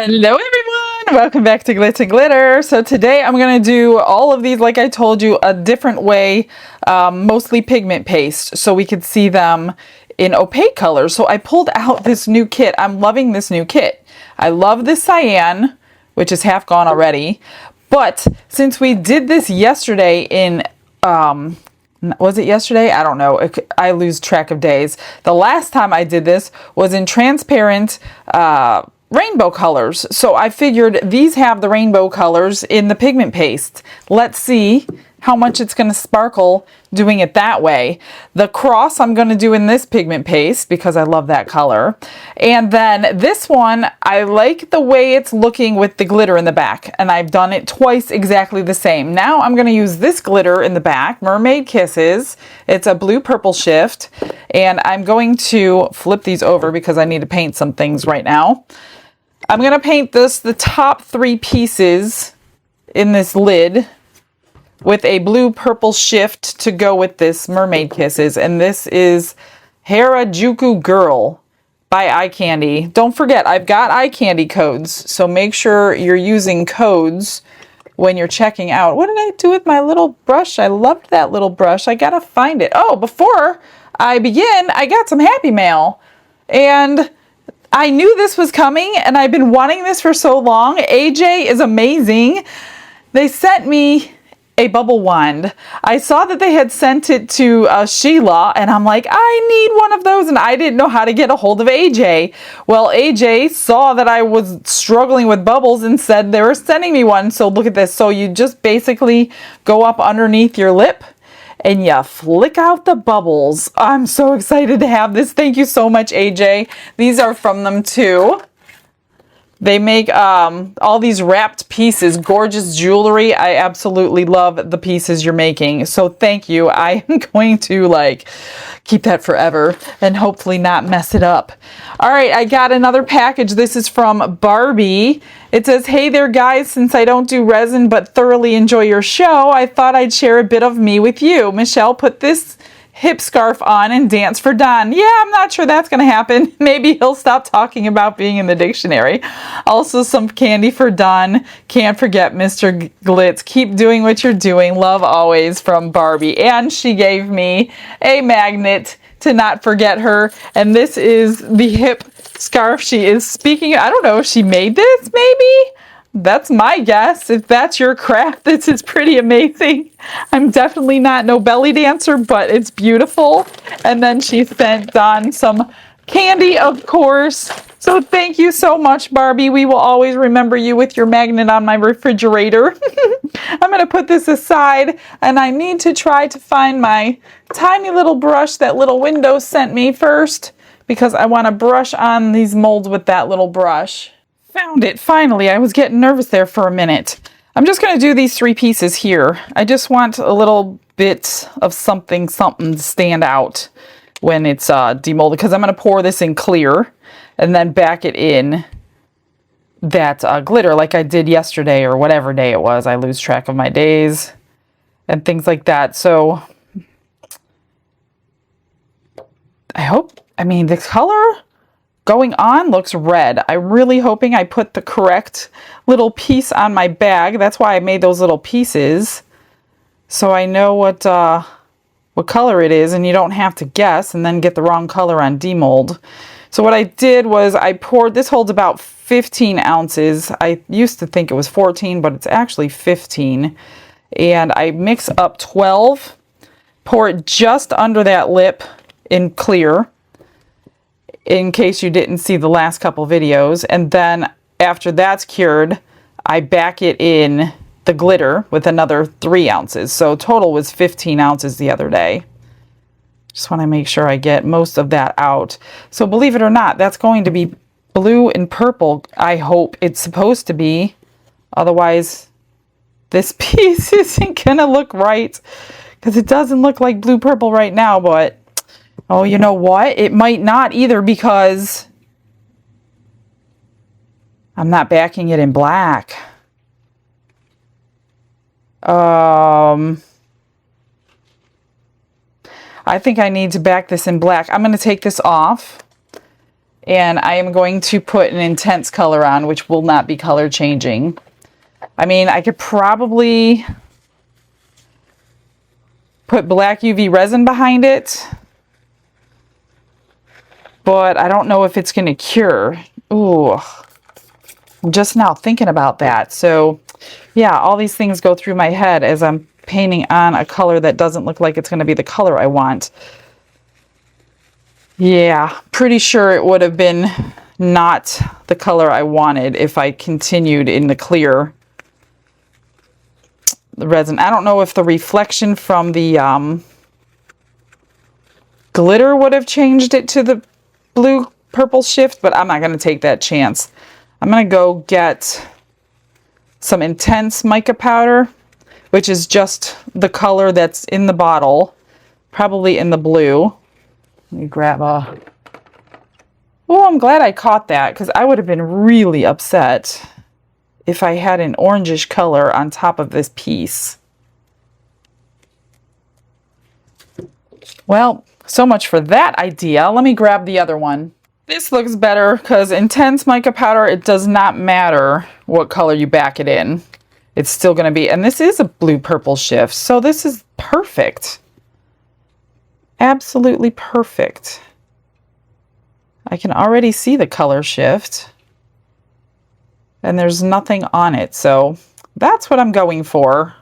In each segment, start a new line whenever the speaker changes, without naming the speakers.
Hello everyone! Welcome back to Glitz and Glitter. So today I'm going to do all of these, like I told you, a different way, mostly pigment paste, so we could see them in opaque colors. So I pulled out this new kit. I'm loving this new kit. I love this cyan, which is half gone already, but since we did this yesterday in, was it yesterday? I don't know. I lose track of days. The last time I did this was in transparent, rainbow colors. So I figured these have the rainbow colors in the pigment paste. Let's see how much it's going to sparkle doing it that way. The cross I'm going to do in this pigment paste because I love that color. And then this one, I like the way it's looking with the glitter in the back. And I've done it twice exactly the same. Now I'm going to use this glitter in the back, Mermaid Kisses. It's a blue-purple shift. And I'm going to flip these over because I need to paint some things right now. I'm going to paint the top three pieces in this lid with a blue-purple shift to go with this Mermaid Kisses. And this is Harajuku Girl by Eye Candy. Don't forget, I've got Eye Candy codes, so make sure you're using codes when you're checking out. What did I do with my little brush? I loved that little brush. I gotta find it. Oh, before I begin, I got some Happy Mail. And I knew this was coming, and I've been wanting this for so long. AJ is amazing. They sent me a bubble wand. I saw that they had sent it to Sheila, and I'm like, I need one of those, and I didn't know how to get a hold of AJ. Well, AJ saw that I was struggling with bubbles and said they were sending me one. So look at this. So you just basically go up underneath your lip, and you flick out the bubbles. I'm so excited to have this. Thank you so much, AJ. These are from them too. They make all these wrapped pieces, gorgeous jewelry. I absolutely love the pieces you're making. So thank you. I am going to keep that forever and hopefully not mess it up. All right, I got another package. This is from Barbie. It says, hey there guys, since I don't do resin but thoroughly enjoy your show, I thought I'd share a bit of me with you. Michelle, put this hip scarf on and dance for Don. Yeah, I'm not sure that's going to happen. Maybe he'll stop talking about being in the dictionary. Also some candy for Don. Can't forget Mr. Glitz. Keep doing what you're doing. Love always, from Barbie. And she gave me a magnet to not forget her. And this is the hip scarf she is speaking. I don't know if she made this, maybe? That's my guess. If that's your craft, this is pretty amazing. I'm definitely not no belly dancer, but it's beautiful. And then she sent Don some candy, of course. So thank you so much, Barbie. We will always remember you with your magnet on my refrigerator. I'm going to put this aside, and I need to try to find my tiny little brush that Little Window sent me first, because I want to brush on these molds with that little brush. Found it, finally. I was getting nervous there for a minute. I'm just going to do these three pieces here. I just want a little bit of something to stand out when it's demolded, because I'm going to pour this in clear and then back it in that glitter like I did yesterday or whatever day it was. I lose track of my days and things like that. So I mean, the color going on looks red. I'm really hoping I put the correct little piece on my bag. That's why I made those little pieces, so I know what color it is, and you don't have to guess and then get the wrong color on demold. So what I did was I poured, this holds about 15 ounces. I used to think it was 14, but it's actually 15. And I mix up 12, pour it just under that lip in clear, in case you didn't see the last couple videos. And then after that's cured, I back it in the glitter with another 3 ounces. So total was 15 ounces the other day. Just want to make sure I get most of that out. So believe it or not, that's going to be blue and purple. I hope it's supposed to be. Otherwise, this piece isn't going to look right, because it doesn't look like blue purple right now, but oh, you know what? It might not either, because I'm not backing it in black. I think I need to back this in black. I'm going to take this off and I am going to put an intense color on, which will not be color changing. I mean, I could probably put black UV resin behind it, but I don't know if it's going to cure. Ooh, I'm just now thinking about that. So yeah, all these things go through my head as I'm painting on a color that doesn't look like it's going to be the color I want. Yeah, pretty sure it would have been not the color I wanted if I continued in the clear resin. I don't know if the reflection from the glitter would have changed it to the blue purple shift, but I'm not going to take that chance. I'm going to go get some intense mica powder, which is just the color that's in the bottle, probably in the blue. Let me grab a... Oh, I'm glad I caught that, because I would have been really upset if I had an orangish color on top of this piece. Well, so much for that idea. Let me grab the other one. This looks better because intense mica powder, it does not matter what color you back it in. It's still going to be, and this is a blue purple shift, so this is perfect. Absolutely perfect. I can already see the color shift, and there's nothing on it, so that's what I'm going for.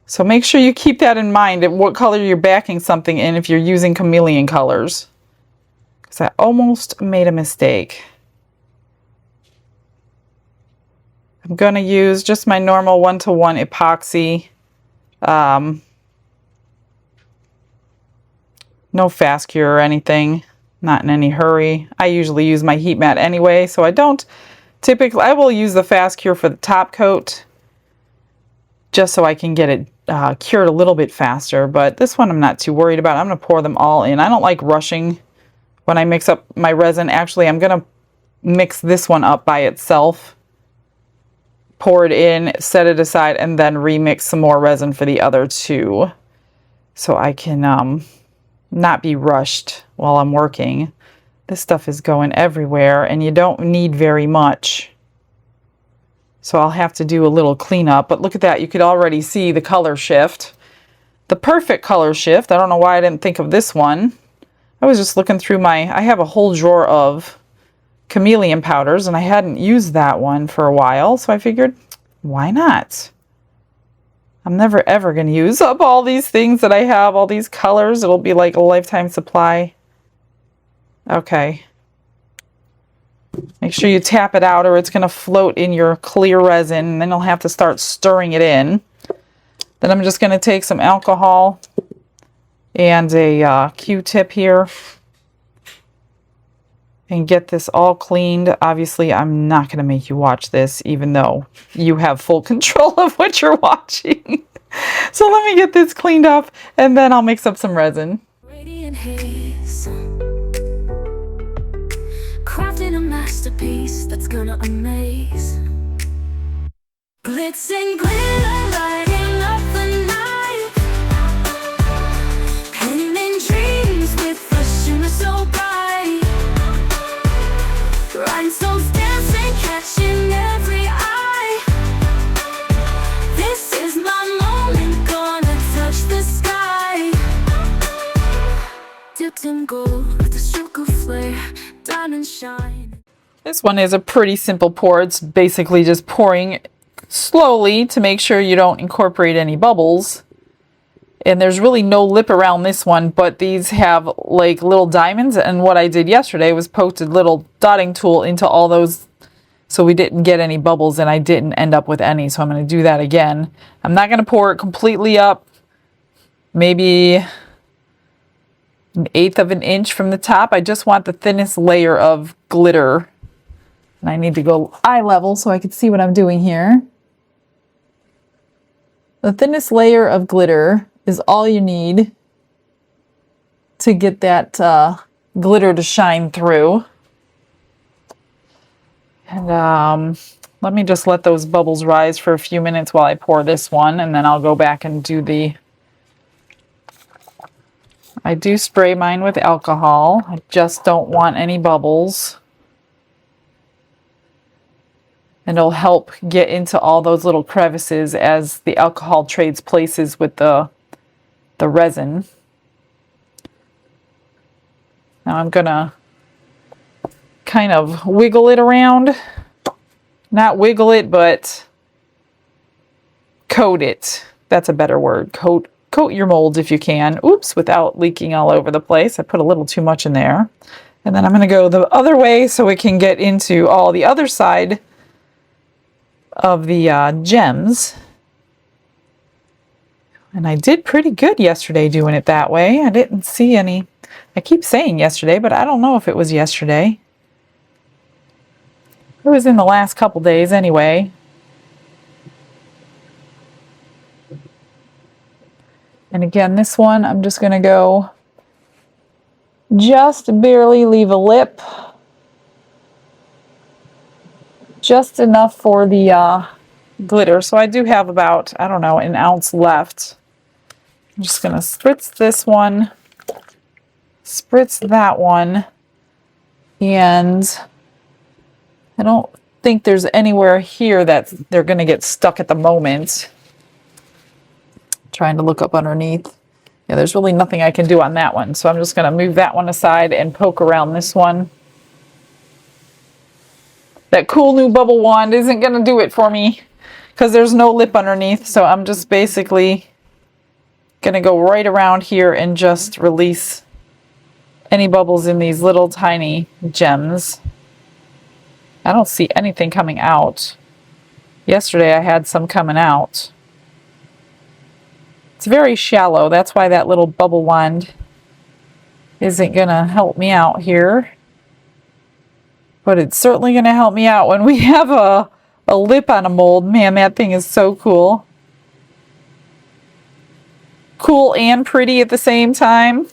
So make sure you keep that in mind at what color you're backing something in if you're using chameleon colors. Because I almost made a mistake. I'm going to use just my normal 1-to-1 epoxy. No fast cure or anything. Not in any hurry. I usually use my heat mat anyway, so I don't typically... I will use the fast cure for the top coat, just so I can get it cured a little bit faster. But this one I'm not too worried about. I'm going to pour them all in. I don't like rushing when I mix up my resin. Actually, I'm going to mix this one up by itself, pour it in, set it aside, and then remix some more resin for the other two, so I can not be rushed while I'm working. This stuff is going everywhere, and you don't need very much. So I'll have to do a little cleanup. But look at that. You could already see the color shift. The perfect color shift. I don't know why I didn't think of this one. I was just looking through my... I have a whole drawer of chameleon powders, and I hadn't used that one for a while. So I figured, why not? I'm never ever going to use up all these things that I have. All these colors. It'll be like a lifetime supply. Okay. Make sure you tap it out or it's going to float in your clear resin, and then you'll have to start stirring it in. Then I'm just going to take some alcohol and a Q-tip here and get this all cleaned. Obviously, I'm not going to make you watch this, even though you have full control of what you're watching. So let me get this cleaned up, and then I'll mix up some resin.
Radiant haze, crafting a masterpiece that's gonna amaze. Glitz and glitter lighting up the night, painting dreams with a shimmer so bright. Rhinestones dancing, catching every eye. This is my moment, gonna touch the sky. Dipped in gold with a stroke of flare, diamond shine.
This one is a pretty simple pour. It's basically just pouring slowly to make sure you don't incorporate any bubbles. And there's really no lip around this one, but these have like little diamonds, and what I did yesterday was poked a little dotting tool into all those so we didn't get any bubbles, and I didn't end up with any, so I'm going to do that again. I'm not going to pour it completely up, maybe 1/8 of an inch from the top. I just want the thinnest layer of glitter, and I need to go eye level so I can see what I'm doing here. The thinnest layer of glitter is all you need to get that glitter to shine through. And let me just let those bubbles rise for a few minutes while I pour this one, and then I'll go back and do the... I do spray mine with alcohol. I just don't want any bubbles. And it'll help get into all those little crevices as the alcohol trades places with the resin. Now I'm gonna kind of wiggle it around. Not wiggle it, but coat it. That's a better word. Coat your molds if you can. Oops, without leaking all over the place. I put a little too much in there. And then I'm going to go the other way so we can get into all the other side of the gems. And I did pretty good yesterday doing it that way. I didn't see any. I keep saying yesterday, but I don't know if it was yesterday. It was in the last couple days anyway. And again, this one, I'm just going to go just barely leave a lip. Just enough for the glitter. So I do have about, I don't know, an ounce left. I'm just going to spritz this one, spritz that one, and I don't think there's anywhere here that they're going to get stuck at the moment. Trying to look up underneath. Yeah, there's really nothing I can do on that one. So I'm just going to move that one aside and poke around this one. That cool new bubble wand isn't going to do it for me because there's no lip underneath. So I'm just basically going to go right around here and just release any bubbles in these little tiny gems. I don't see anything coming out. Yesterday I had some coming out. It's very shallow. That's why that little bubble wand isn't going to help me out here. But it's certainly going to help me out when we have a lip on a mold. Man, that thing is so cool. Cool and pretty at the same time.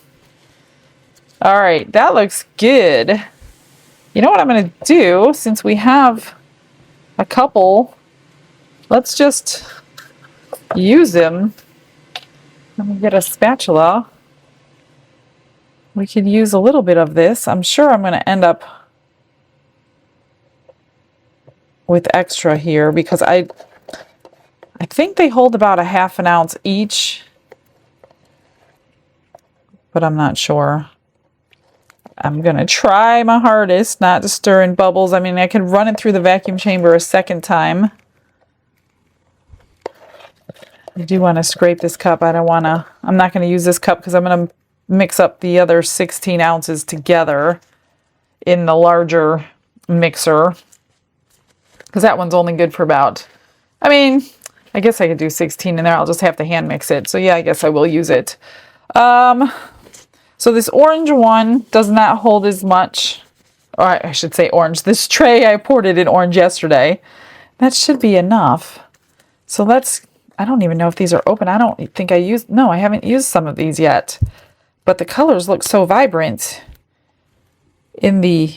All right, that looks good. You know what I'm going to do, since we have a couple, let's just use them. Let me get a spatula. We could use a little bit of this. I'm sure I'm going to end up with extra here because I think they hold about a ½ ounce each, but I'm not sure. I'm going to try my hardest not to stir in bubbles. I mean, I can run it through the vacuum chamber a second time. I do want to scrape this cup. I'm not going to use this cup because I'm going to mix up the other 16 ounces together in the larger mixer. Because that one's only good for about, I mean, I guess I could do 16 in there. I'll just have to hand mix it. So yeah, I guess I will use it. So this orange one does not hold as much, or I should say orange. This tray, I poured it in orange yesterday. That should be enough. So I don't even know if these are open. I don't think no, I haven't used some of these yet. But the colors look so vibrant in the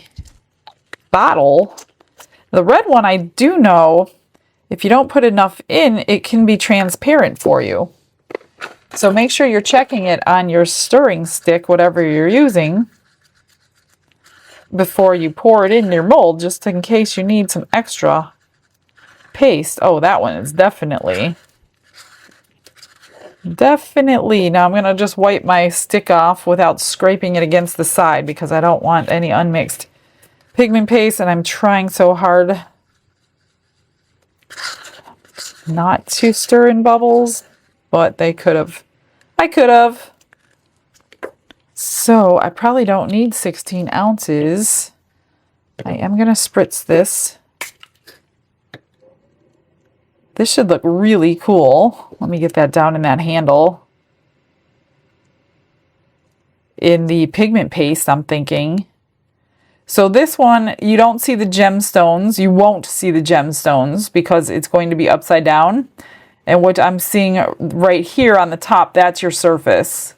bottle. The red one, I do know, if you don't put enough in, it can be transparent for you. So make sure you're checking it on your stirring stick, whatever you're using, before you pour it in your mold, just in case you need some extra paste. Oh, that one is definitely. Now I'm going to just wipe my stick off without scraping it against the side because I don't want any unmixed pigment paste, and I'm trying so hard not to stir in bubbles, but I could have. So I probably don't need 16 ounces. I am going to spritz this. This should look really cool. Let me get that down in that handle. In the pigment paste, I'm thinking. So this one, you don't see the gemstones. You won't see the gemstones because it's going to be upside down. And what I'm seeing right here on the top, that's your surface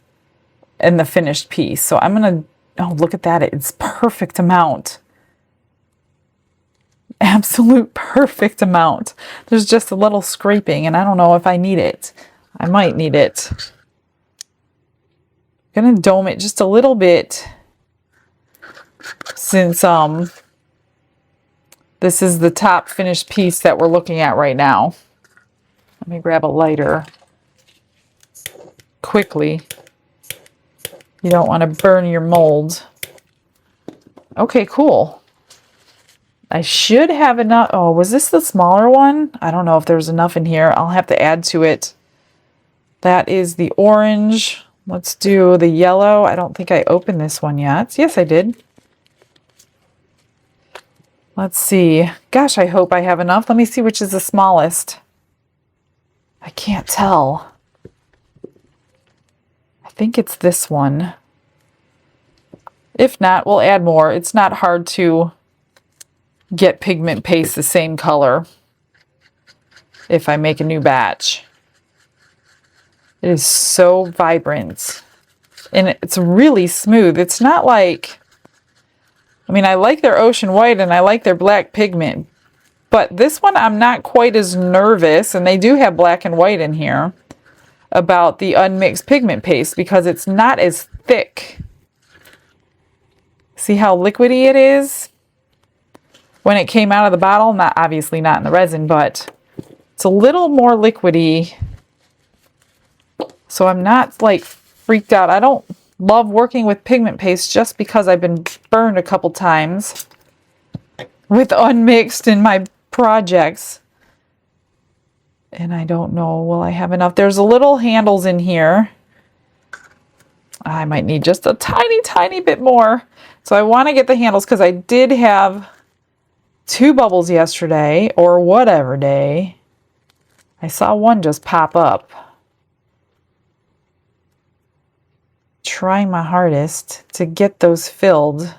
and the finished piece. So I'm going to, oh, look at that. It's perfect amount. Absolute perfect amount. There's just a little scraping and I don't know if I need it. I might need it. Gonna dome it just a little bit since this is the top finished piece that we're looking at right now. Let me grab a lighter quickly. You don't want to burn your mold. Okay, cool. I should have enough. Oh, was this the smaller one? I don't know if there's enough in here. I'll have to add to it. That is the orange. Let's do the yellow. I don't think I opened this one yet. Yes, I did. Let's see. Gosh, I hope I have enough. Let me see which is the smallest. I can't tell. I think it's this one. If not, we'll add more. It's not hard to get pigment paste the same color if I make a new batch. It is so vibrant. And it's really smooth. It's not like... I mean, I like their ocean white and I like their black pigment, but this one I'm not quite as nervous, and they do have black and white in here, about the unmixed pigment paste because it's not as thick. See how liquidy it is? When it came out of the bottle, not obviously not in the resin, but it's a little more liquidy. So I'm not like freaked out. I don't love working with pigment paste just because I've been burned a couple times with unmixed in my projects. And I don't know, will I have enough? There's a little handles in here. I might need just a tiny bit more. So I want to get the handles because I did have 2 bubbles yesterday, or whatever day. I saw one just pop up. Trying my hardest to get those filled.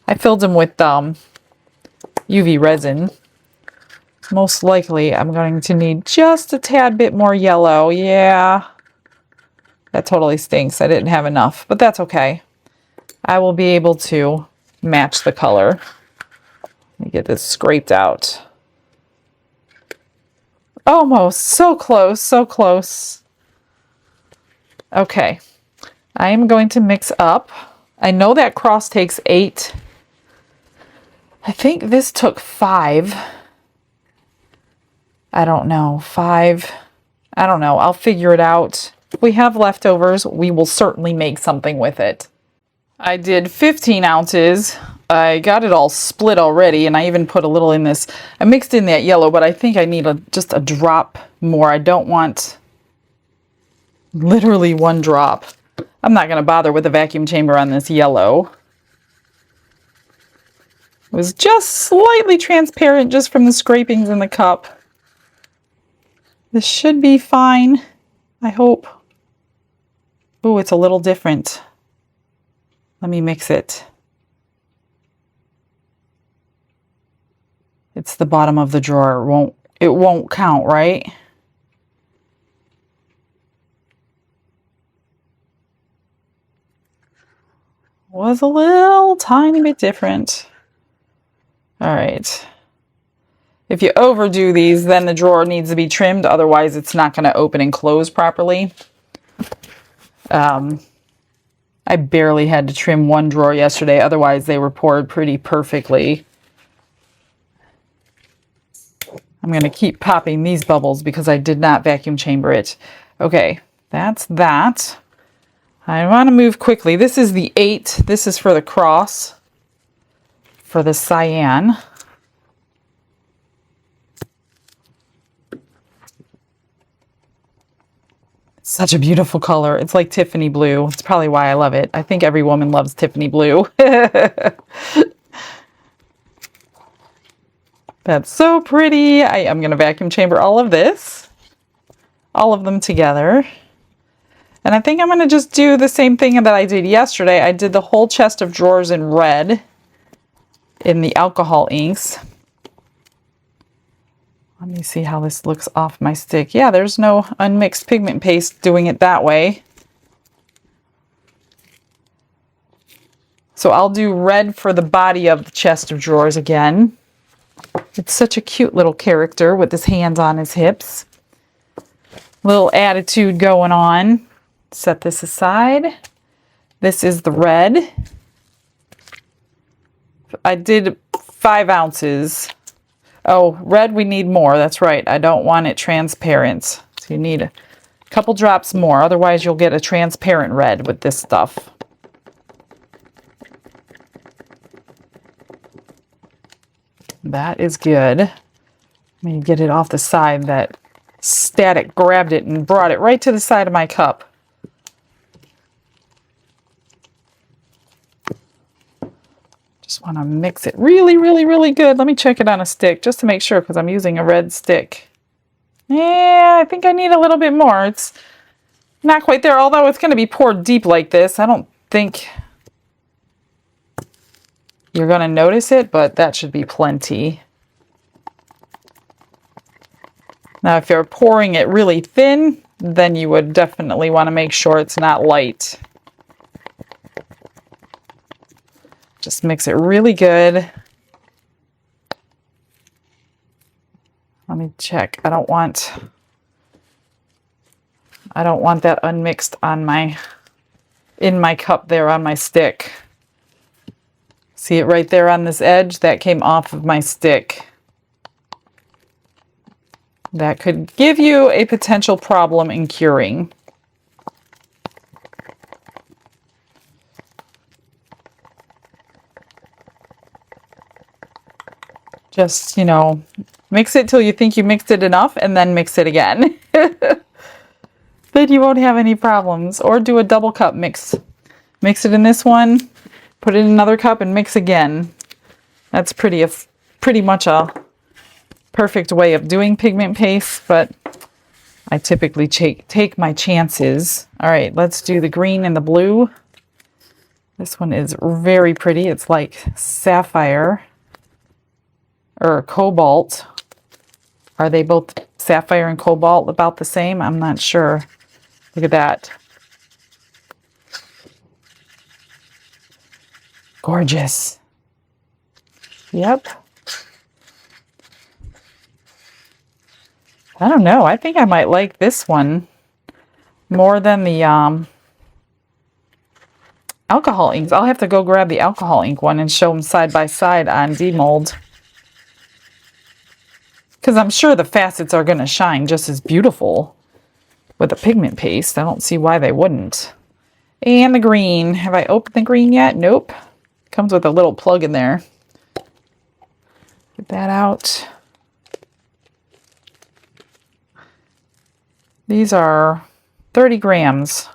I filled them with UV resin. Most likely I'm going to need just a tad bit more yellow. Yeah, that totally stinks. I didn't have enough, but that's okay. I will be able to match the color. Let me get this scraped out. Almost. So close, so close. Okay, I am going to mix up. I know that cross takes 8. I think this took 5. I don't know, 5. I don't know, I'll figure it out. If we have leftovers, we will certainly make something with it. I did 15 ounces. I got it all split already, and I even put a little in this. I mixed in that yellow, but I think I need just a drop more. I don't want... literally 1 drop. I'm not going to bother with a vacuum chamber on this yellow. It was just slightly transparent just from the scrapings in the cup. This should be fine, I hope. Ooh, it's a little different. Let me mix it. It's the bottom of the drawer. It won't count, right? Was a little tiny bit different. All right. If you overdo these, then the drawer needs to be trimmed. Otherwise, it's not going to open and close properly. I barely had to trim 1 drawer yesterday. Otherwise, they were poured pretty perfectly. I'm going to keep popping these bubbles because I did not vacuum chamber it. Okay, that's that. I want to move quickly. This is the 8. This is for the cross, for the cyan. Such a beautiful color. It's like Tiffany blue. It's probably why I love it. I think every woman loves Tiffany blue. That's so pretty. I'm going to vacuum chamber all of this. All of them together. And I think I'm going to just do the same thing that I did yesterday. I did the whole chest of drawers in red in the alcohol inks. Let me see how this looks off my stick. Yeah, there's no unmixed pigment paste doing it that way. So I'll do red for the body of the chest of drawers again. It's such a cute little character with his hands on his hips. Little attitude going on. set this aside. This is the red. I did 5 ounces. Oh, red, we need more. That's right. I don't want it transparent. So you need a couple drops more. Otherwise, you'll get a transparent red with this stuff. That is good. Let me get it off the side. That static grabbed it and brought it right to the side of my cup. Just want to mix it really, really, really good. Let me check it on a stick just to make sure because I'm using a red stick. Yeah, I think I need a little bit more. It's not quite there, although it's going to be poured deep like this. I don't think you're going to notice it, but that should be plenty. Now, if you're pouring it really thin, then you would definitely want to make sure it's not light. Just mix it really good. Let me check. I don't want that unmixed on in my cup there on my stick. See it right there on this edge? That came off of my stick. That could give you a potential problem in curing. Just, you know, mix it till you think you mixed it enough and then mix it again. Then you won't have any problems. Or do a double cup mix. Mix it in this one, put it in another cup and mix again. That's pretty much a perfect way of doing pigment paste, but I typically take my chances. All right, let's do the green and the blue. This one is very pretty. It's like sapphire. Or cobalt. Are they both sapphire and cobalt about the same? I'm not sure. Look at that. Gorgeous. Yep. I don't know. I think I might like this one more than the alcohol inks. I'll have to go grab the alcohol ink one and show them side by side on Demold. Because I'm sure the facets are going to shine just as beautiful with a pigment paste. I don't see why they wouldn't. And the green. Have I opened the green yet? Nope. Comes with a little plug in there. Get that out. These are 30 grams.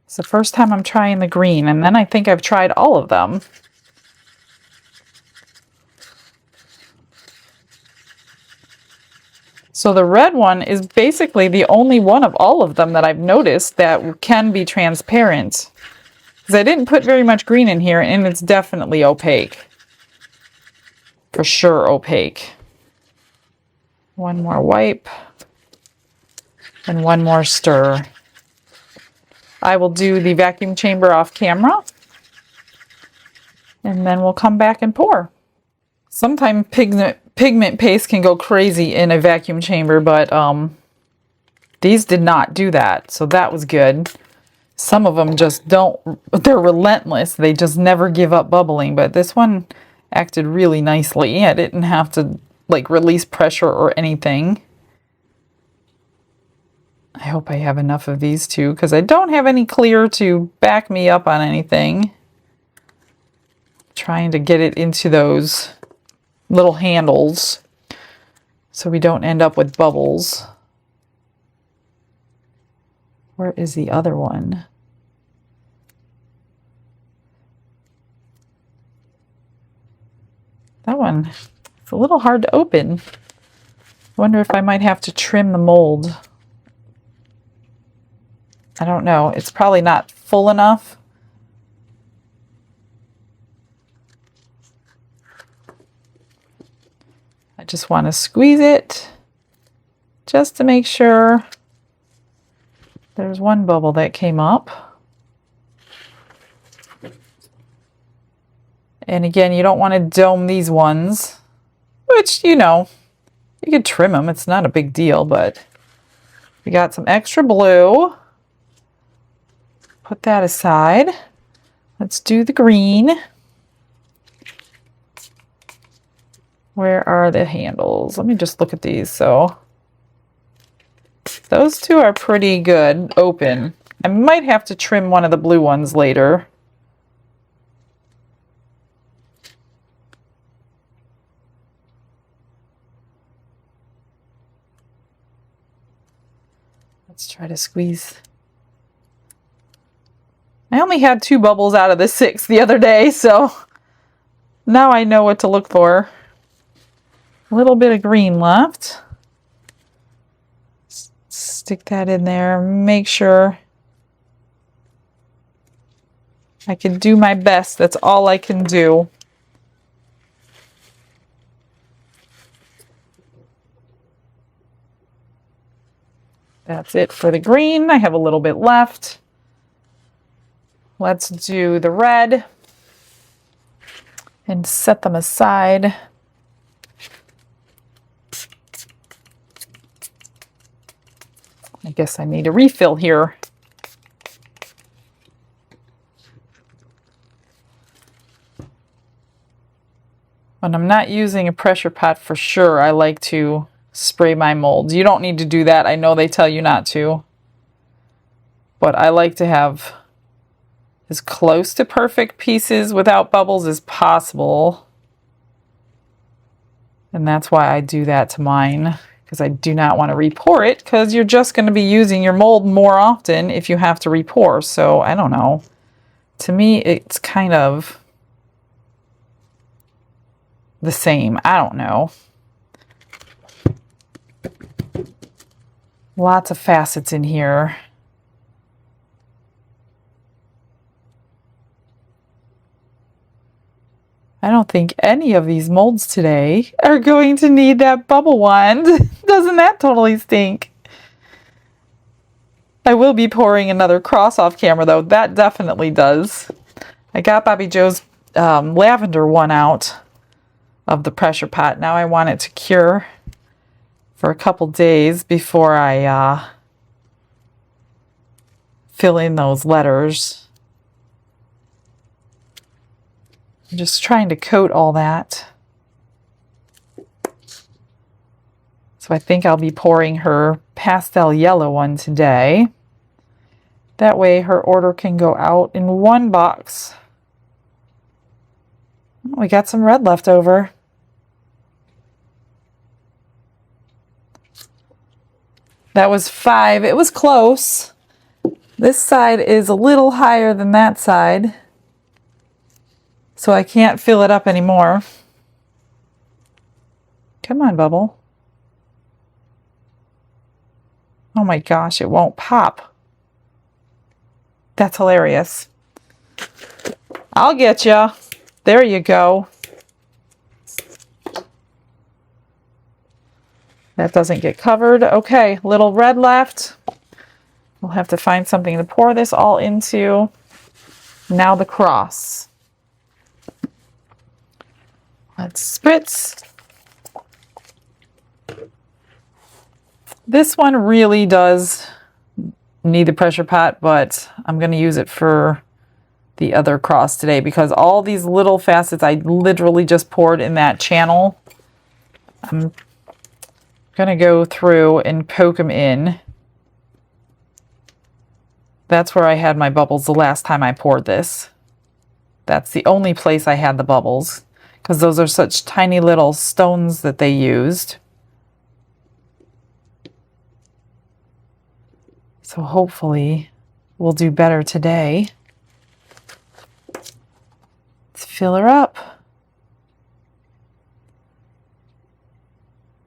It's the first time I'm trying the green, and then I think I've tried all of them. So the red one is basically the only one of all of them that I've noticed that can be transparent. Because I didn't put very much green in here, and it's definitely opaque. For sure opaque. One more wipe. And one more stir. I will do the vacuum chamber off camera. And then we'll come back and pour. Sometimes pigment paste can go crazy in a vacuum chamber, but these did not do that, so that was good. Some of them just don't, they're relentless. They just never give up bubbling, but this one acted really nicely. I didn't have to like release pressure or anything. I hope I have enough of these two because I don't have any clear to back me up on anything. Trying to get it into those little handles so we don't end up with bubbles. Where is the other one? That one, it's a little hard to open. I wonder if I might have to trim the mold. I don't know. It's probably not full enough. I just want to squeeze it just to make sure. There's one bubble that came up. And again, you don't want to dome these ones, which, you know, You could trim them. It's not a big deal, but we got some extra blue. Put that aside. Let's do the green. Where are the handles? Let me just look at these. So those two are pretty good open. I might have to trim one of the blue ones later. Let's try to squeeze. I only had 2 bubbles out of the 6 the other day, so now I know what to look for. A little bit of green left. Stick that in there. Make sure I can do my best. That's all I can do. That's it for the green. I have a little bit left. Let's do the red and set them aside. I guess I need a refill here. When I'm not using a pressure pot for sure, I like to spray my molds. You don't need to do that. I know they tell you not to. But I like to have as close to perfect pieces without bubbles as possible. And that's why I do that to mine, because I do not want to repour it, because you're just going to be using your mold more often if you have to repour. So I don't know. To me, it's kind of the same. I don't know. Lots of facets in here. I don't think any of these molds today are going to need that bubble wand. Doesn't that totally stink? I will be pouring another cross off camera though. That definitely does. I got Bobby Joe's lavender one out of the pressure pot. Now I want it to cure for a couple days before I fill in those letters. I'm just trying to coat all that. So I think I'll be pouring her pastel yellow one today. That way her order can go out in one box. Oh, we got some red left over. That was 5. It was close. This side is a little higher than that side, so I can't fill it up anymore. Come on, bubble. Oh my gosh, it won't pop. That's hilarious. I'll get ya. There you go. That doesn't get covered. Okay, little red left. We'll have to find something to pour this all into. Now the cross. Let's spritz. This one really does need the pressure pot, but I'm going to use it for the other cross today because all these little facets I literally just poured in that channel. I'm going to go through and poke them in. That's where I had my bubbles the last time I poured this. That's the only place I had the bubbles, because those are such tiny little stones that they used. So hopefully we'll do better today. Let's fill her up.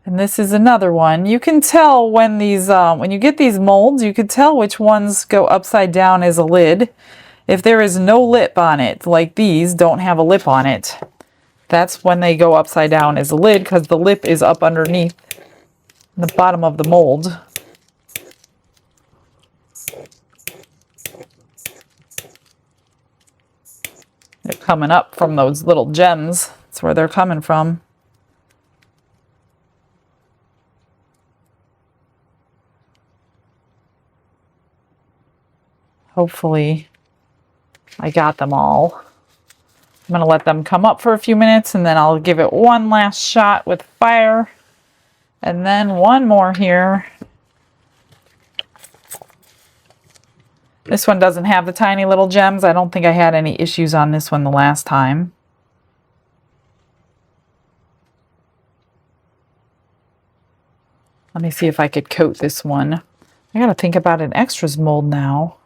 And this is another one. You can tell when these, when you get these molds, you can tell which ones go upside down as a lid. If there is no lip on it, like these don't have a lip on it, that's when they go upside down as a lid, because the lip is up underneath the bottom of the mold. They're coming up from those little gems. That's where they're coming from. Hopefully I got them all. I'm going to let them come up for a few minutes and then I'll give it one last shot with fire. And then one more here. This one doesn't have the tiny little gems. I don't think I had any issues on this one the last time. Let me see if I could coat this one. I gotta think about an extras mold now.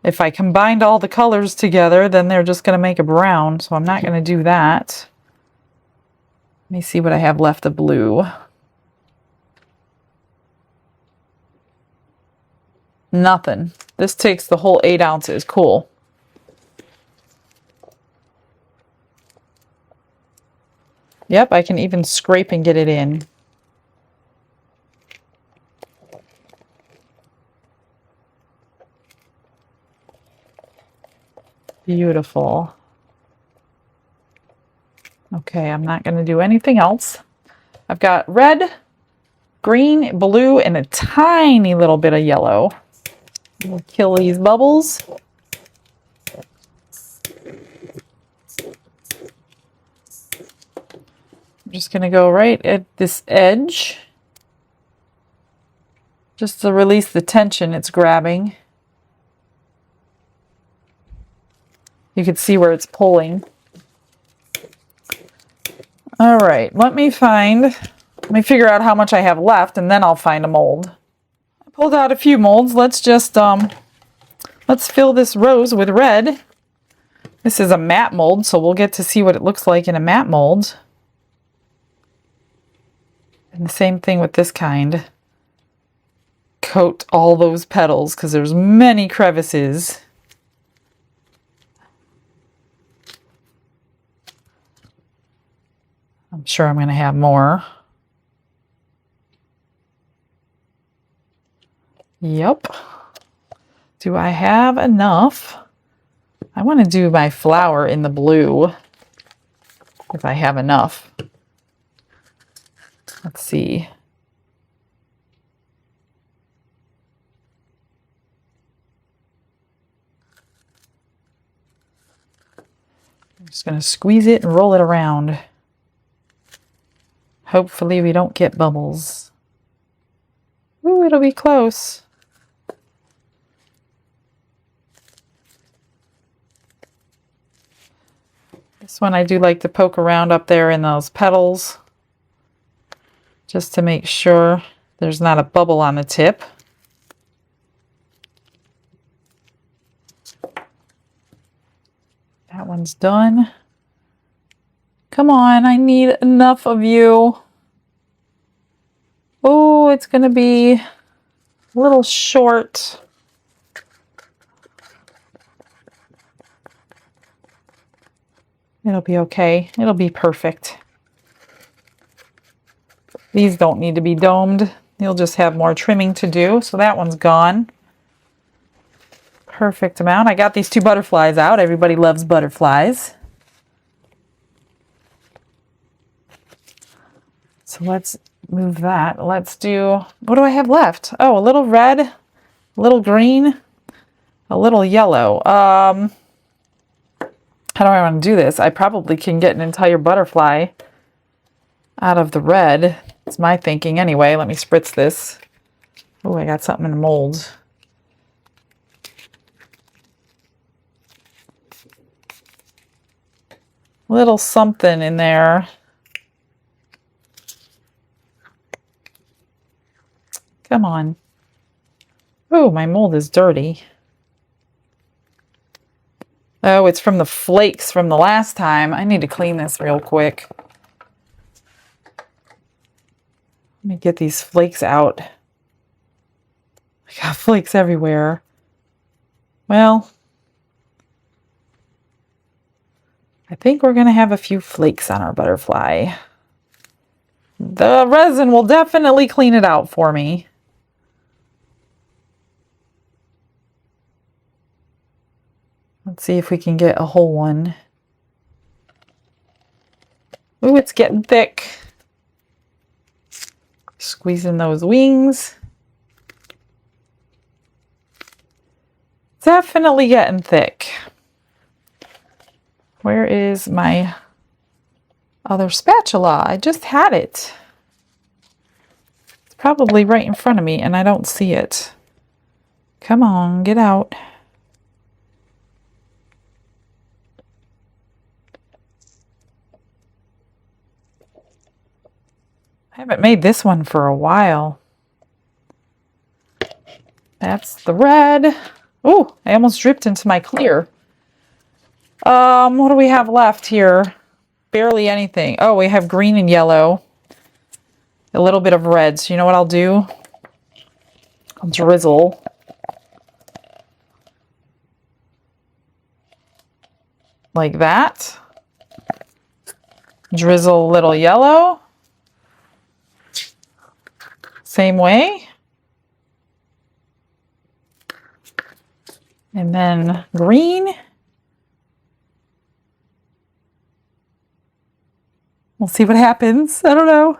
If I combined all the colors together, then they're just gonna make a brown, so I'm not gonna do that. Let me see what I have left of blue. Nothing. This takes the whole 8 ounces. Cool. Yep, I can even scrape and get it in. Beautiful. Okay, I'm not going to do anything else. I've got red, green, blue, and a tiny little bit of yellow. We'll kill these bubbles. I'm just going to go right at this edge. Just to release the tension it's grabbing. You can see where it's pulling. All right, let me figure out how much I have left and then I'll find a mold. I pulled out a few molds. Let's just, let's fill this rose with red. This is a matte mold, so we'll get to see what it looks like in a matte mold. And the same thing with this kind. Coat all those petals because there's many crevices. I'm sure I'm going to have more. Yep. Do I have enough? I want to do my flower in the blue. If I have enough. Let's see. I'm just going to squeeze it and roll it around. Hopefully we don't get bubbles. Ooh, it'll be close. This one I do like to poke around up there in those petals. Just to make sure there's not a bubble on the tip. That one's done. Come on, I need enough of you. Oh, it's going to be a little short. It'll be okay. It'll be perfect. These don't need to be domed. You'll just have more trimming to do. So that one's gone. Perfect amount. I got these 2 butterflies out. Everybody loves butterflies. So let's move that. Let's do, what do I have left? Oh, a little red, a little green, a little yellow. How do I want to do this? I probably can get an entire butterfly out of the red. It's my thinking anyway. Let me spritz this. Oh, I got something in the mold. Little something in there. Come on. Oh, my mold is dirty. Oh, it's from the flakes from the last time. I need to clean this real quick. Let me get these flakes out. I got flakes everywhere. Well, I think we're going to have a few flakes on our butterfly. The resin will definitely clean it out for me. Let's see if we can get a whole one. Ooh, it's getting thick. Squeezing those wings. definitely getting thick. Where is my other spatula? I just had it. It's probably right in front of me and I don't see it. Come on, get out. I haven't made this one for a while. That's the red. Oh, I almost dripped into my clear. What do we have left here? Barely anything. Oh, we have green and yellow. A little bit of red. So you know what I'll do? I'll drizzle. Like that. Drizzle a little yellow. Same way. And then green. We'll see what happens. I don't know.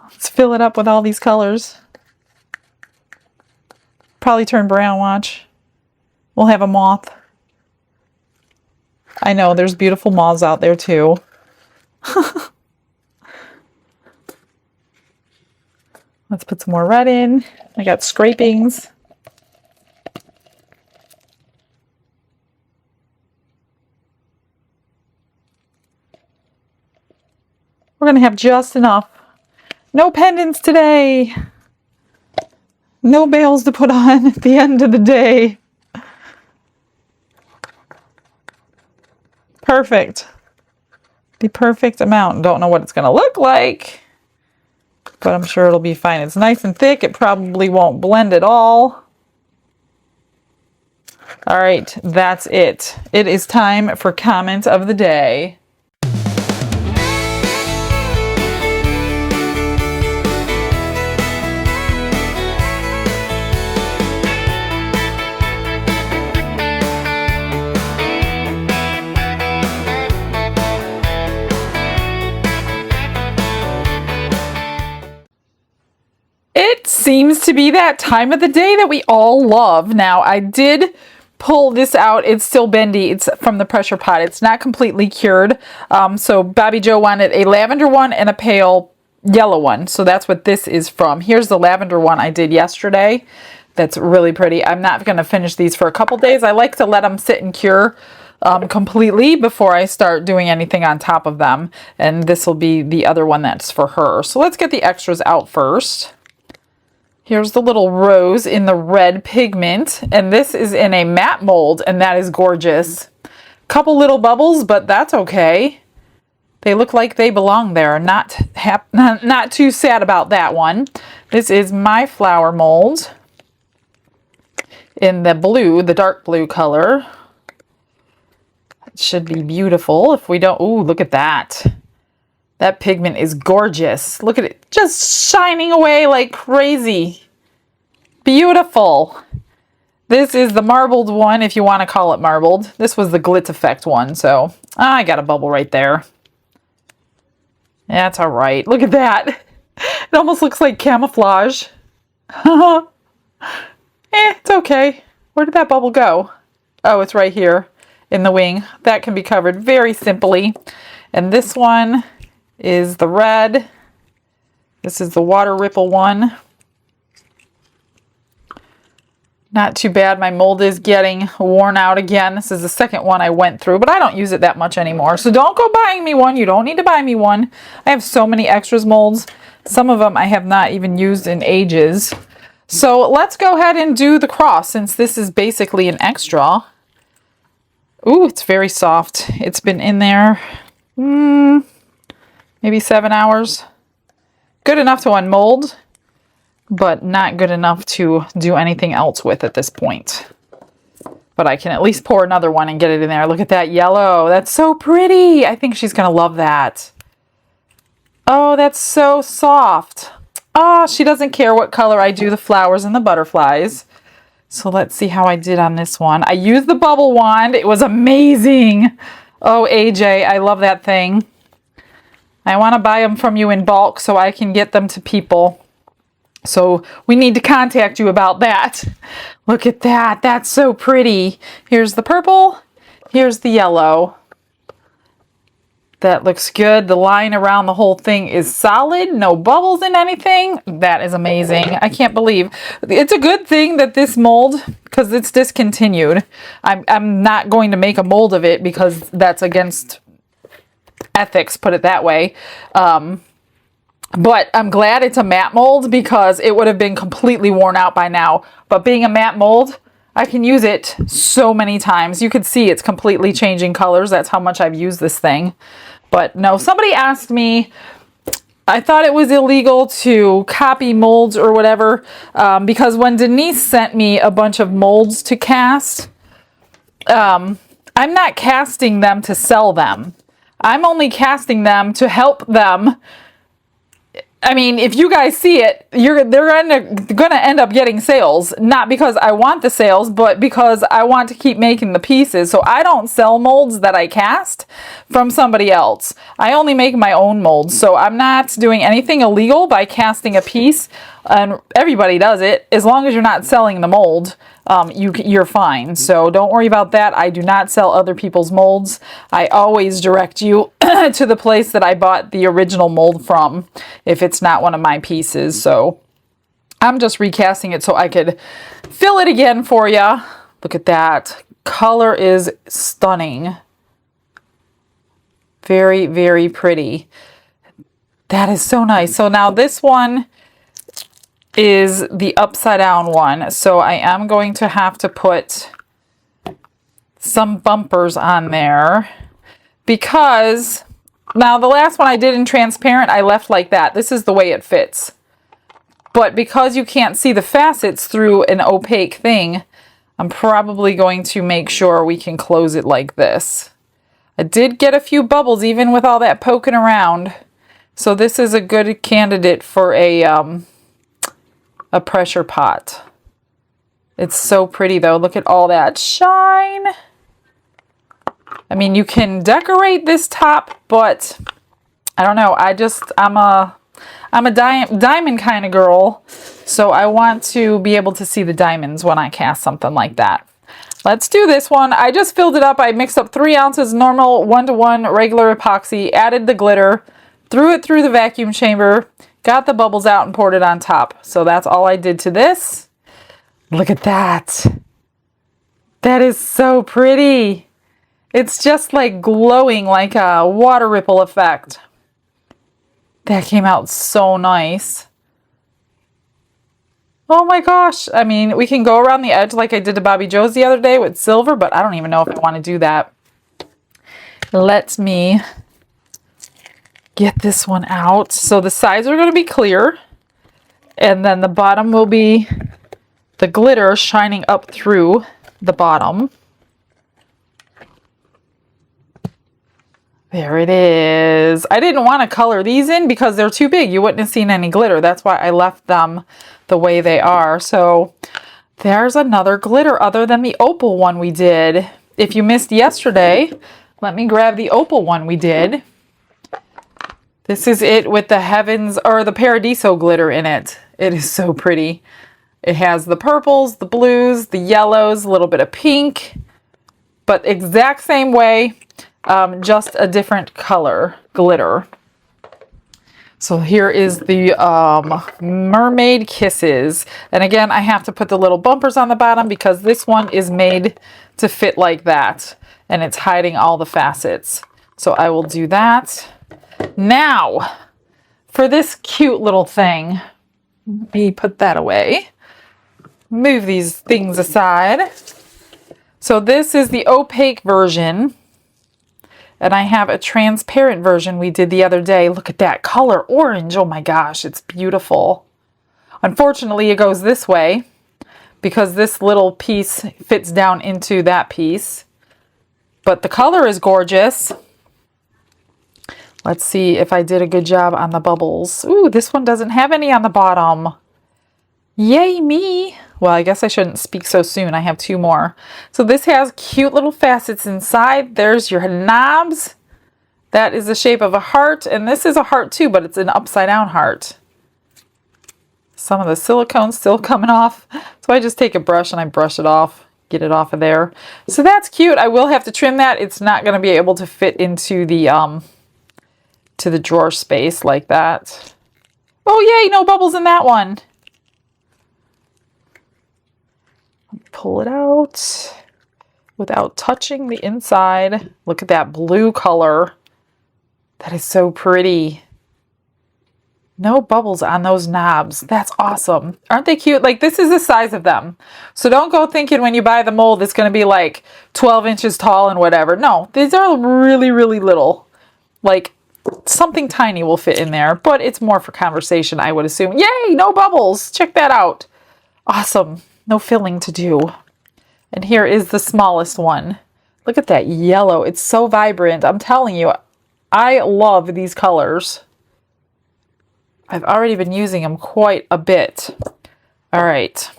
Let's fill it up with all these colors. Probably turn brown, watch. We'll have a moth. I know, there's beautiful moths out there too. Let's put some more red in. I got scrapings. We're going to have just enough. No pendants today. No bales to put on at the end of the day. Perfect. The perfect amount. Don't know what it's going to look like, but I'm sure it'll be fine. It's nice and thick. It probably won't blend at all. All right, that's it. It is time for comment of the day. It seems to be that time of the day that we all love. Now, I did pull this out. It's still bendy. It's from the pressure pot. It's not completely cured. So Bobby Joe wanted a lavender one and a pale yellow one. So that's what this is from. Here's the lavender one I did yesterday. That's really pretty. I'm not going to finish these for a couple days. I like to let them sit and cure completely before I start doing anything on top of them. And this will be the other one that's for her. So let's get the extras out first. Here's the little rose in the red pigment, and this is in a matte mold, and that is gorgeous. Couple little bubbles, but that's okay. They look like they belong there. Not too sad about that one. This is my flower mold in the blue, the dark blue color. It should be beautiful. If we don't, ooh, look at that. That pigment is gorgeous. Look at it, just shining away like crazy. Beautiful. This is the marbled one, if you want to call it marbled. This was the Glitz Effect one, so I got a bubble right there. That's all right. Look at that. It almost looks like camouflage. It's okay. Where did that bubble go? Oh, it's right here in the wing. That can be covered very simply. And this one is the red. This is the water ripple one. Not too bad. My mold is getting worn out again. This is the second one I went through, but I don't use it that much anymore. So don't go buying me one. You don't need to buy me one. I have so many extras molds. Some of them I have not even used in ages. So let's go ahead and do the cross, since this is basically an extra. Ooh, it's very soft. It's been in there maybe 7 hours. Good enough to unmold, but not good enough to do anything else with at this point. But I can at least pour another one and get it in there. Look at that yellow. That's so pretty. I think she's going to love that. Oh, that's so soft. Oh, she doesn't care what color I do the flowers and the butterflies. So let's see how I did on this one. I used the bubble wand. It was amazing. Oh, AJ, I love that thing. I want to buy them from you in bulk so I can get them to people. So we need to contact you about that. Look at that. That's so pretty. Here's the purple. Here's the yellow. That looks good. The line around the whole thing is solid. No bubbles in anything. That is amazing. I can't believe. It's a good thing that this mold, because it's discontinued. I'm not going to make a mold of it because that's against ethics, put it that way. But I'm glad it's a matte mold because it would have been completely worn out by now. But being a matte mold, I can use it so many times. You can see it's completely changing colors. That's how much I've used this thing. But no, somebody asked me, I thought it was illegal to copy molds or whatever, because when Denise sent me a bunch of molds to cast, I'm not casting them to sell them. I'm only casting them to help them. I mean, if you guys see it, they're gonna end up getting sales. Not because I want the sales, but because I want to keep making the pieces. So I don't sell molds that I cast from somebody else. I only make my own molds. So I'm not doing anything illegal by casting a piece. And everybody does it. As long as you're not selling the mold, you're fine. So don't worry about that. I do not sell other people's molds. I always direct you to the place that I bought the original mold from if it's not one of my pieces. So I'm just recasting it so I could fill it again for you. Look at that. Color is stunning. Very, very pretty. That is so nice. So now this one is the upside down one. So I am going to have to put some bumpers on there because now the last one I did in transparent, I left like that. This is the way it fits. But because you can't see the facets through an opaque thing, I'm probably going to make sure we can close it like this. I did get a few bubbles even with all that poking around. So this is a good candidate for a pressure pot. It's so pretty though. Look at all that shine. I mean, you can decorate this top, but I don't know. I'm a diamond kind of girl, so I want to be able to see the diamonds when I cast something like that. Let's do this one. I just filled it up. I mixed up 3 ounces normal 1:1 regular epoxy, added the glitter, threw it through the vacuum chamber, got the bubbles out and poured it on top. So that's all I did to this. Look at that. That is so pretty. It's just like glowing like a water ripple effect. That came out so nice. Oh my gosh. I mean, we can go around the edge like I did to Bobby Joe's the other day with silver, but I don't even know if I want to do that. Let me get this one out. So the sides are going to be clear, and then the bottom will be the glitter shining up through the bottom. There it is. I didn't want to color these in because they're too big. You wouldn't have seen any glitter. That's why I left them the way they are. So there's another glitter other than the opal one we did. If you missed yesterday, let me grab the opal one we did. This is it with the heavens or the Paradiso glitter in it. It is so pretty. It has the purples, the blues, the yellows, a little bit of pink, but exact same way, just a different color glitter. So here is the Mermaid Kisses. And again, I have to put the little bumpers on the bottom because this one is made to fit like that. And it's hiding all the facets. So I will do that. Now, for this cute little thing, let me put that away. Move these things aside. So this is the opaque version. And I have a transparent version we did the other day. Look at that color orange. Oh my gosh, it's beautiful. Unfortunately, it goes this way because this little piece fits down into that piece. But the color is gorgeous. Let's see if I did a good job on the bubbles. Ooh, this one doesn't have any on the bottom. Yay me. Well, I guess I shouldn't speak so soon. I have 2 more. So this has cute little facets inside. There's your knobs. That is the shape of a heart. And this is a heart too, but it's an upside down heart. Some of the silicone's still coming off. So I just take a brush and I brush it off, get it off of there. So that's cute. I will have to trim that. It's not going to be able to fit into the drawer space like that. Oh yay, no bubbles in that one. Pull it out without touching the inside. Look at that blue color. That is so pretty. No bubbles on those knobs. That's awesome. Aren't they cute? Like, this is the size of them. So don't go thinking when you buy the mold it's going to be like 12 inches tall and whatever. No, these are really, really little. Like, something tiny will fit in there, but it's more for conversation, I would assume. Yay, no bubbles. Check that out. Awesome. No filling to do. And here is the smallest one. Look at that yellow. It's so vibrant. I'm telling you, I love these colors. I've already been using them quite a bit. All right.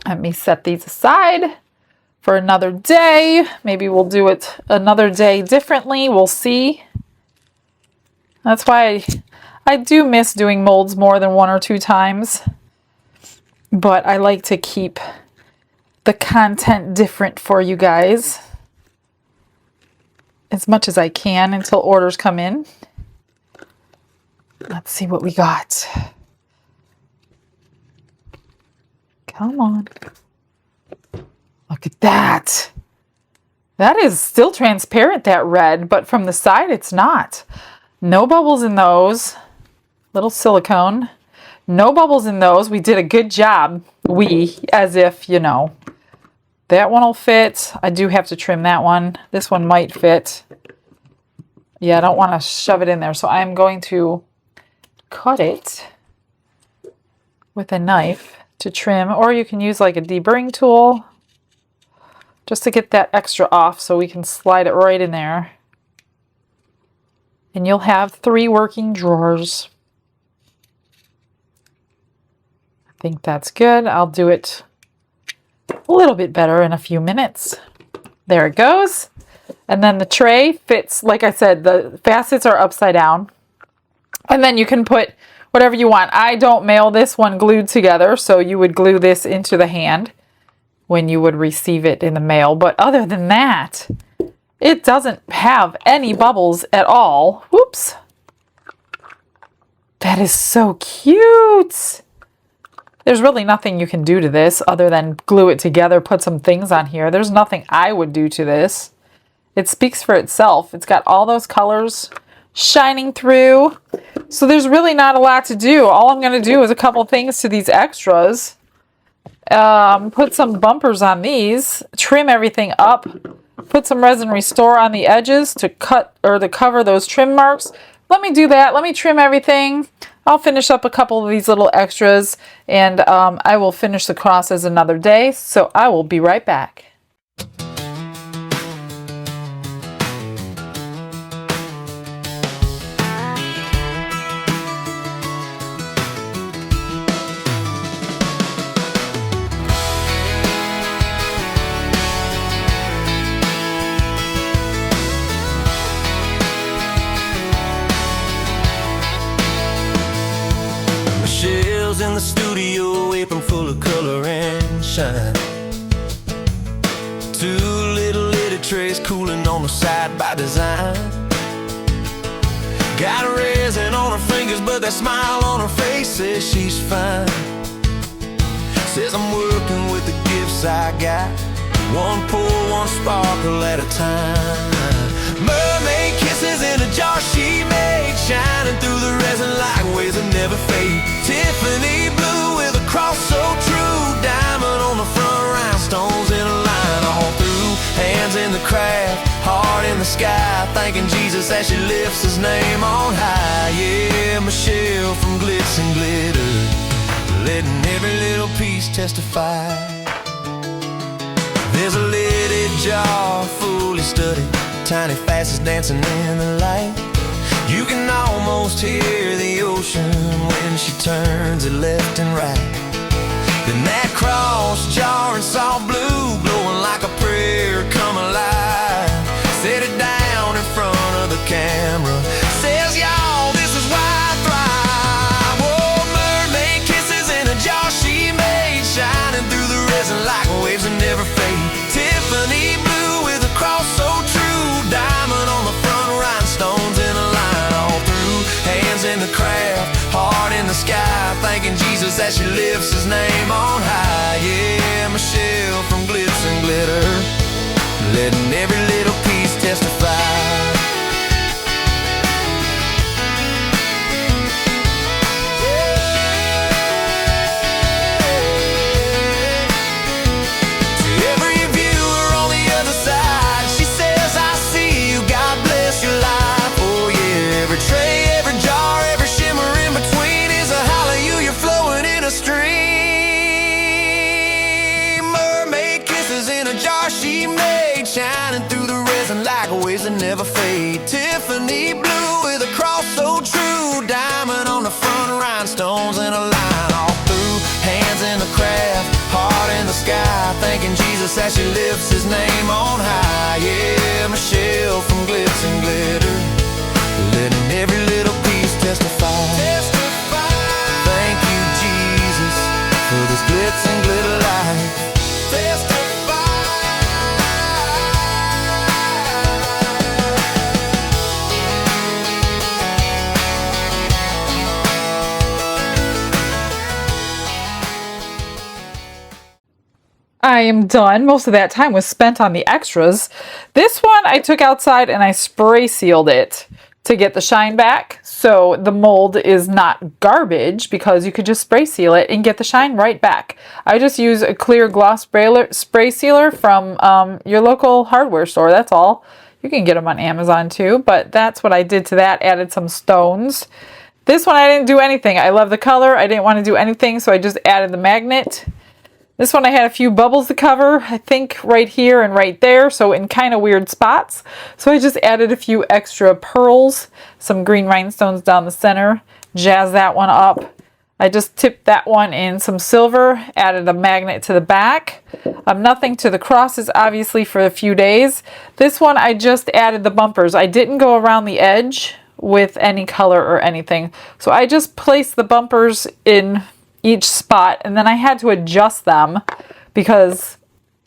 Let me set these aside for another day. Maybe we'll do it another day differently. We'll see. That's why I do miss doing molds more than 1 or 2 times. But I like to keep the content different for you guys as much as I can until orders come in. Let's see what we got. Come on. Look at that. That is still transparent, that red, but from the side it's not. No bubbles in those. Little silicone. No bubbles in those. We did a good job. We, as if, you know. That one will fit. I do have to trim that one. This one might fit. Yeah, I don't want to shove it in there, so I'm going to cut it with a knife to trim, or you can use like a deburring tool just to get that extra off so we can slide it right in there. And you'll have 3 working drawers. I think that's good. I'll do it a little bit better in a few minutes. There it goes. And then the tray fits, like I said, the facets are upside down. And then you can put whatever you want. I don't mail this one glued together, so you would glue this into the hand when you would receive it in the mail. But other than that, it doesn't have any bubbles at all. Whoops. That is so cute. There's really nothing you can do to this other than glue it together, put some things on here. There's nothing I would do to this. It speaks for itself. It's got all those colors shining through. So there's really not a lot to do. All I'm going to do is a couple things to these extras. Put some bumpers on these. Trim everything up. Put some Resin Restore on the edges to cut or to cover those trim marks. Let me do that. Let me trim everything. I'll finish up a couple of these little extras, and I will finish the crosses another day. So I will be right back.
In the studio, apron full of color and shine. 2 little trays cooling on the side by design. Got resin on her fingers, but that smile on her face says she's fine. Says I'm working with the gifts I got, 1 pour, 1 sparkle at a time. Mermaid kisses in a jar she made, shining through the resin like waves that never fade. Tiffany blue with a cross so true, diamond on the front, rhinestones in a line all through. Hands in the craft, heart in the sky, thanking Jesus as she lifts his name on high. Yeah, Michelle from Glitz and Glitter, letting every little piece testify. There's a lidded jar fully studied, tiny facets dancing in the light. You can almost hear the ocean when she turns it left and right. Then that cross jar in soft blue, glowing like a prayer come alive. Set it down in front of the camera, says y'all, this is why I thrive. Oh, mermaid kisses as she lifts his name on high. Yeah, Michelle from Glitz and Glitter, letting every little piece testify. Shining through the resin like waves that never fade. Tiffany blue with a cross so true. Diamond on the front, rhinestones and a line all through. Hands in the craft, heart in the sky, thanking Jesus as she lifts his name on high. Yeah, Michelle from Glitz and Glitter, letting every little piece testify. Testify. Thank you, Jesus, for this glitz and glitter life. Testify.
I am done. Most of that time was spent on the extras. This one I took outside and I spray sealed it to get the shine back. So the mold is not garbage because you could just spray seal it and get the shine right back. I just use a clear gloss spray sealer from your local hardware store. That's all. You can get them on Amazon too, but that's what I did to that. Added some stones. This one I didn't do anything. I love the color. I didn't want to do anything, so I just added the magnet. This one I had a few bubbles to cover, I think right here and right there, so in kind of weird spots. So I just added a few extra pearls, some green rhinestones down the center, jazz that one up. I just tipped that one in some silver, added a magnet to the back. Nothing to the crosses, obviously, for a few days. This one I just added the bumpers. I didn't go around the edge with any color or anything. So I just placed the bumpers in each spot, and then I had to adjust them because,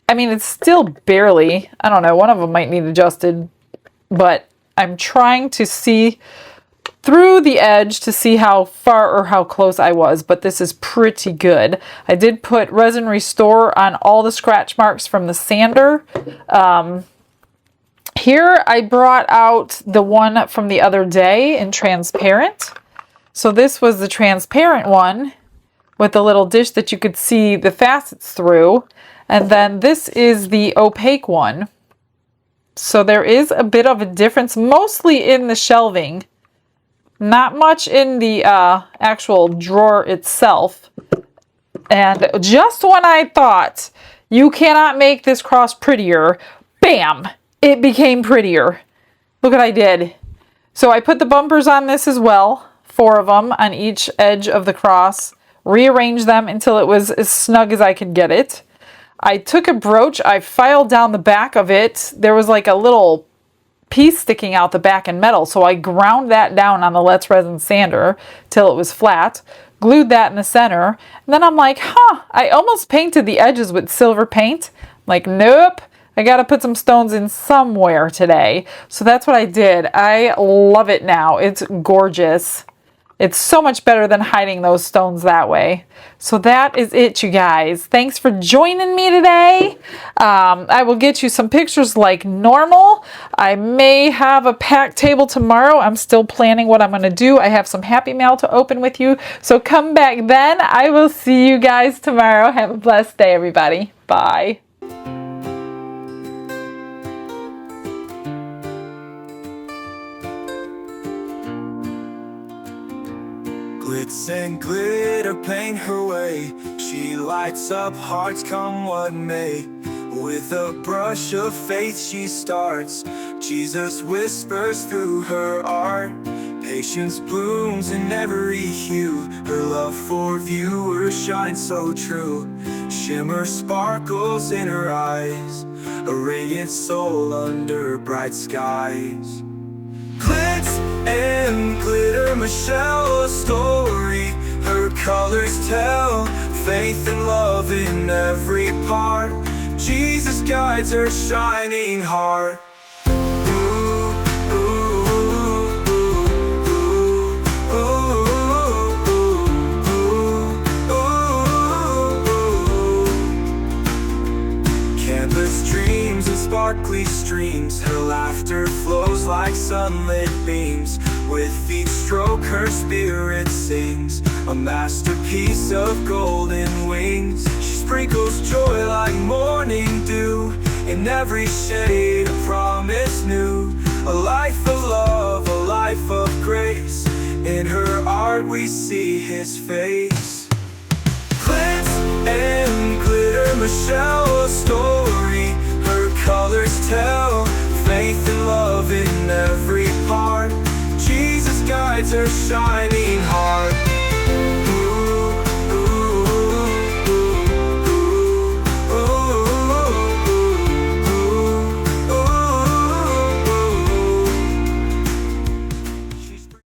I mean, it's still barely, I don't know, one of them might need adjusted, but I'm trying to see through the edge to see how far or how close I was, but this is pretty good. I did put Resin Restore on all the scratch marks from the sander. Here I brought out the one from the other day in transparent. So this was the transparent one with the little dish that you could see the facets through. And then this is the opaque one. So there is a bit of a difference, mostly in the shelving. Not much in the actual drawer itself. And just when I thought, you cannot make this cross prettier, bam, it became prettier. Look what I did. So I put the bumpers on this as well, 4 of them on each edge of the cross. Rearranged them until it was as snug as I could get it. I took a brooch, I filed down the back of it. There was like a little piece sticking out the back in metal, so I ground that down on the Let's Resin sander till it was flat, glued that in the center, and then I'm like, I almost painted the edges with silver paint. I'm like, nope, I gotta put some stones in somewhere today. So that's what I did. I love it now. It's gorgeous. It's so much better than hiding those stones that way. So that is it, you guys. Thanks for joining me today. I will get you some pictures like normal. I may have a packed table tomorrow. I'm still planning what I'm going to do. I have some happy mail to open with you. So come back then. I will see you guys tomorrow. Have a blessed day, everybody. Bye.
Glitz and glitter paint her way. She lights up hearts come what may. With a brush of faith she starts. Jesus whispers through her art. Patience blooms in every hue. Her love for viewers shines so true. Shimmer sparkles in her eyes. A radiant soul under bright skies. Glitz and glitter, Michelle, a story. Her colors tell faith and love in every part. Jesus guides her shining heart. Ooh, ooh, ooh, ooh, ooh, ooh, ooh. sparkly streams. Her laughter flows like sunlit beams. With each stroke her spirit sings, a masterpiece of golden wings. She sprinkles joy like morning dew, in every shade a promise new. A life of love, a life of grace, in her art we see his face. Glitz and glitter, Michelle, a story her colors tell. Faith and love in every part, Jesus guides her shining heart.